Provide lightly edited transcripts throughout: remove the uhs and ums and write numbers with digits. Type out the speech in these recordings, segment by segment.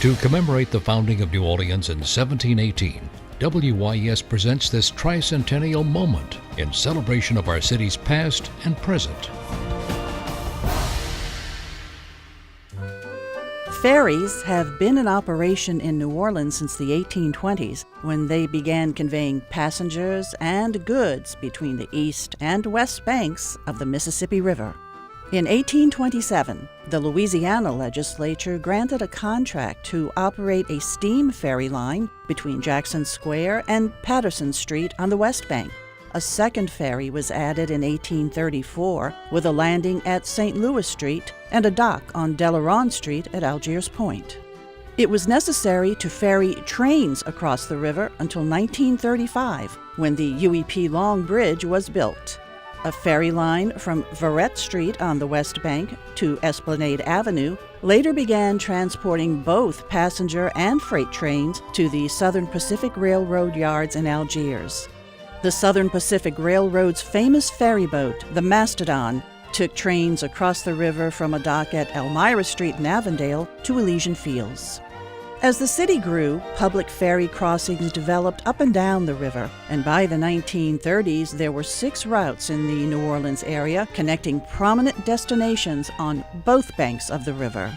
To commemorate the founding of New Orleans in 1718, WYES presents this tricentennial moment in celebration of our city's past and present. Ferries have been in operation in New Orleans since the 1820s, when they began conveying passengers and goods between the east and west banks of the Mississippi River. In 1827, the Louisiana legislature granted a contract to operate a steam ferry line between Jackson Square and Patterson Street on the West Bank. A second ferry was added in 1834 with a landing at St. Louis Street and a dock on Delaron Street at Algiers Point. It was necessary to ferry trains across the river until 1935, when the UEP Long Bridge was built. A ferry line from Verrett Street on the West Bank to Esplanade Avenue later began transporting both passenger and freight trains to the Southern Pacific Railroad yards in Algiers. The Southern Pacific Railroad's famous ferry boat, the Mastodon, took trains across the river from a dock at Elmira Street in Avondale to Elysian Fields. As the city grew, public ferry crossings developed up and down the river, and by the 1930s there were 6 routes in the New Orleans area connecting prominent destinations on both banks of the river.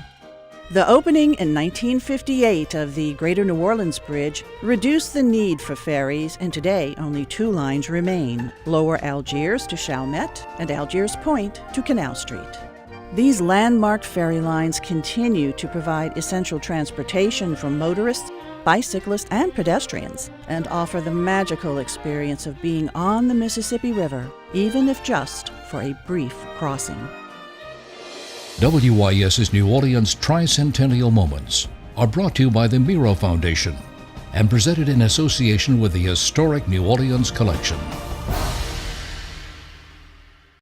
The opening in 1958 of the Greater New Orleans Bridge reduced the need for ferries, and today only 2 lines remain: Lower Algiers to Chalmette and Algiers Point to Canal Street. These landmarked ferry lines continue to provide essential transportation for motorists, bicyclists, and pedestrians, and offer the magical experience of being on the Mississippi River, even if just for a brief crossing. WYS's New Orleans Tricentennial Moments are brought to you by the Miro Foundation and presented in association with the Historic New Orleans Collection.